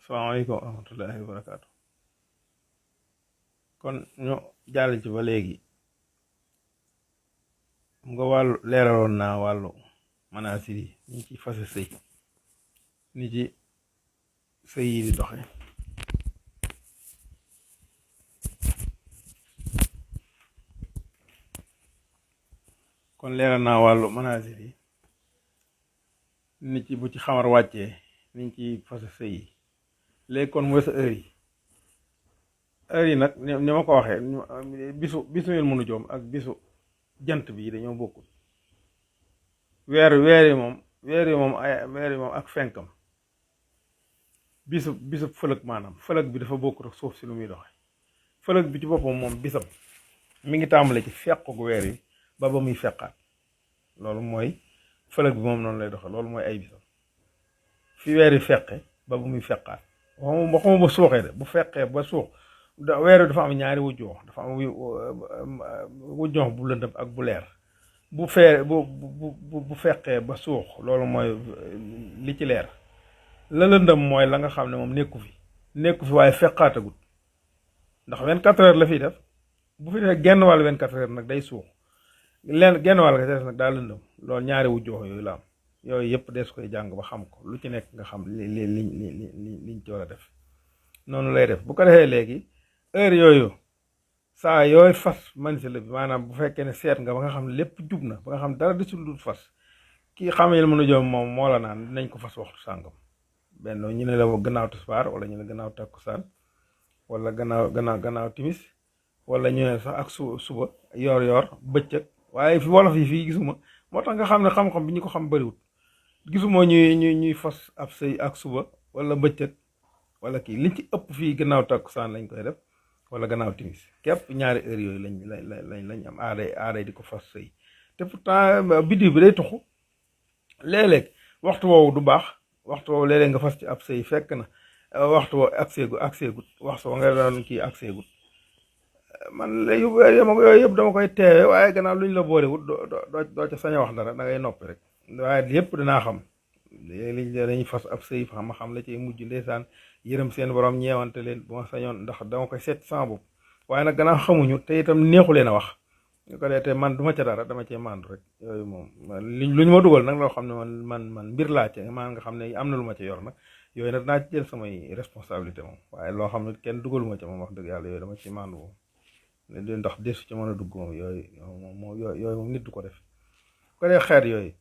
salaamaaleykum wa rahmatullahi wa barakaatu. kon ñu jàll ci ba léegi mu nga wàllu leeraloon naa wàllu manaasir yi ni ci fase sëy ni ci sëy yi di doxe kon leeral naa wàllu manaasir yi ni ci bu ci xamar wàccee niñ ci fase sëy yi léegi kon mooy sa heure yi nag ni ma ko waxee bisu yel mënu joom ak bisu jant bi dañoo bokkul weer yi moom ak fenkam bisu fëlëg maanaam fëlëg bi dafa bokkut ak suuf si lu muy doxe fëlëg bi ci boppam moom bisam mi ngi tàmbale ci fequ weer yi ba muy feqaat loolu mooy fëlëg bi moom noonu lay doxe loolu mooy ay bisam fi weer yi feqe ba muy feqaat waxuma ba suuxee de bu feqee ba suux weer wi dafa am ñaari wujjoox dafa am wujjoox bu lëndëm ak bu leer bu feqee ba suux loolu mooy li ci leer la lëndëm mooy la nga xam ne moom nekku fi waaye feqaatagut ndax 24 heures la fiy def bu fi def genn wàll 24 heures nag day suux genn wàll nga des nag daa lëndëm loolu ñaari wujjoox yooyu la am yooyu yëpp des koy jàng ba xam ko lu ci nekk nga xam liñ ci war a def noonu lay def bu ko defee léegi heure yooyu saa yooyu fas mansi la bi maanaam bu fekkee ne seet nga ba nga xam ne lépp jub na ba nga xam dara desul dul fas kii xamee mën a jom moom moo la naan dinañ ko fas waxtu sàngam benn ñu ne la gannaaw tisbaar wala ñu ne gannaaw takkusaan wala gannaaw timis wala ñu ne sax ak suba yor bëccëg waaye fi wolof yi fii gisuma moo tax nga xam ne xam-xam bi ñu ko xam bëriwut gisuma ñuy fas ab sëy ak suba wala bëccëg wala kii liñ ci ëpp fii gannaaw takkusaan lañ koy def wala gannaaw timis képp ñaari heure yooyu lañ am aaday di ko fas sëy te pourtant biddiw bi day tuxu léeg-léeg waxtu woowu du baax waxtu woowu léeg-léeg nga fas ci ab sëy fekk na waxtu woowu agseegut waxtu woo nga doon kii agseegut man yooyu yëpp dama koy teewe waaye gannaaw luñ la boolewut doo ca sañ a wax dara da ngay noppi rek waaye yëpp dinaa xam léegi dañuy fas ab sëy ma xam la ci mujj ndeysaan yërëm seen borom ñeewante leen bu ma sañoon ndax dama koy seet sama bopp waaye nag gannaaw xamuñu te itam neexu leen a wax ñu ko dee te man duma ca dara dama cee mandu rek yooyu moom luñ ma dugal nag loo xam ne man mbir laa ca maa nga xam ne am na lu ma ca yor nag yooyu nag naa ci jël samay responsabilité moom waaye loo xam ne kenn dugaluma ca moom wax dëgg yàlla yooyu dama ci mandu moom ndax desu ci mën a dugg moom yooyu moom nit du ko def ko dee xeet yooyu